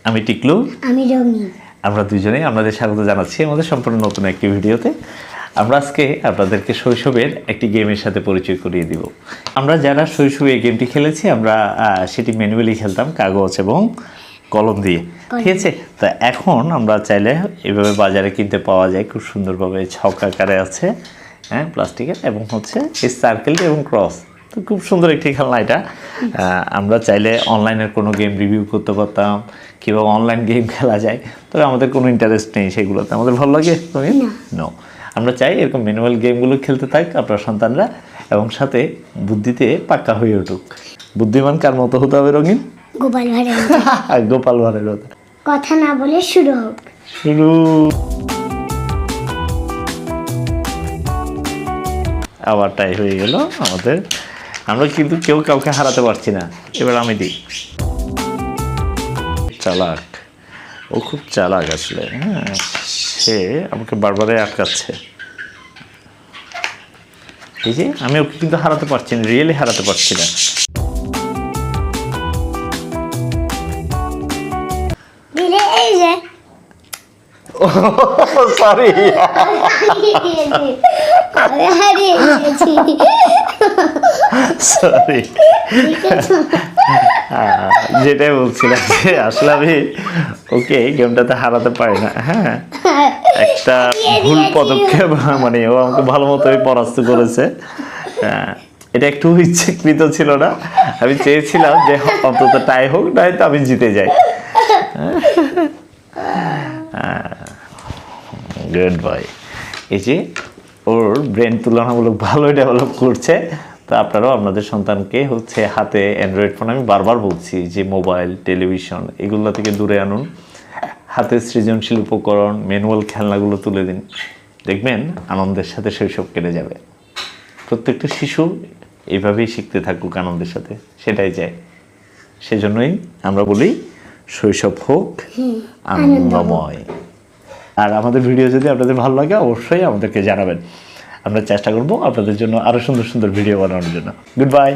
আমি টিকলু, আমি রঙিন। আমরা দুজনেই আপনাদের স্বাগত জানাচ্ছি আমাদের সম্পূর্ণ নতুন একটি ভিডিওতে। আমরা আজকে আপনাদেরকে শৈশবের একটি গেমের সাথে পরিচয় করিয়ে দিব। আমরা যারা শৈশবে এই গেমটি খেলেছি আমরা সেটি ম্যানুয়ালি খেলতাম কাগজ এবং কলম দিয়ে, ঠিক আছে? তা এখন আমরা চাইলে এভাবে বাজারে কিনতে পাওয়া যায়, খুব সুন্দরভাবে ছক আকারে আছে, হ্যাঁ, প্লাস্টিকের, এবং হচ্ছে এই সার্কেলটি এবং ক্রস। তো খুব সুন্দর একটি খেলনা এটা। আমরা চাইলে অনলাইনের কোনো গেম রিভিউ করতে পারতাম, কীভাবে অনলাইন গেম খেলা যায়, তবে আমাদের কোনো ইন্টারেস্ট নেই সেগুলোতে। আমাদের ভালো লাগে নো, আমরা চাই এরকম ম্যানুয়াল গেমগুলো খেলতে থাক আপনার সন্তানরা, এবং সাথে বুদ্ধিতে পাক্কা হয়ে উঠুক। বুদ্ধিমান কার মতো হতে হবে রঙিন? গোপাল ভাঁড়ের গোপাল ভাঁড়ের মতো। কথা না বলে শুরু হোক। শুরু। আবার টাই হয়ে গেল আমাদের। আমরা কিন্তু কেউ কাউকে হারাতে পারছি না। এবার আমি দিই। চালাক, ও খুব চালাক আসলে। হ্যাঁ, সে আমাকে বারবারে আটকাচ্ছে। এই যে আমি ওকে কিন্তু হারাতে পারছি না, রিয়েলি হারাতে পারছি না। দিলে এই যে সরি, আমি হারিয়ে গেছি। সরি, যেটাই বলছিলাম যে আসলে আমি ওকে গেমটাতে হারাতে পারি না। হ্যাঁ, একটা ভুল পদক্ষেপ, মানে ও আমাকে ভালো মতোই পরাস্ত করেছে। এটা একটু ইচ্ছাকৃত ছিল না, আমি চেয়েছিলাম যে অন্তত টাই হোক, নয়তো আমি জিতে যাই। Good boy. এই যে ওর ব্রেন তুলনামূলক ভালোই ডেভেলপ করছে। তো আপনারাও আপনাদের সন্তানকে হচ্ছে হাতে অ্যান্ড্রয়েড ফোন, আমি বারবার বলছি যে মোবাইল, টেলিভিশন এগুলো থেকে দূরে আনুন, হাতে সৃজনশীল উপকরণ, ম্যানুয়াল খেলনাগুলো তুলে দিন, দেখবেন আনন্দের সাথে শৈশব কেটে যাবে। প্রত্যেকটা শিশু এইভাবেই শিখতে থাকুক আনন্দের সাথে, সেটাই চাই। সেজন্যই আমরা বলি শৈশব হোক আনন্দময়। আর আমাদের ভিডিও যদি আপনাদের ভালো লাগে অবশ্যই আমাদেরকে জানাবেন, আমরা চেষ্টা করবো আপনাদের জন্য আরও সুন্দর সুন্দর ভিডিও বানানোর জন্য। Good bye.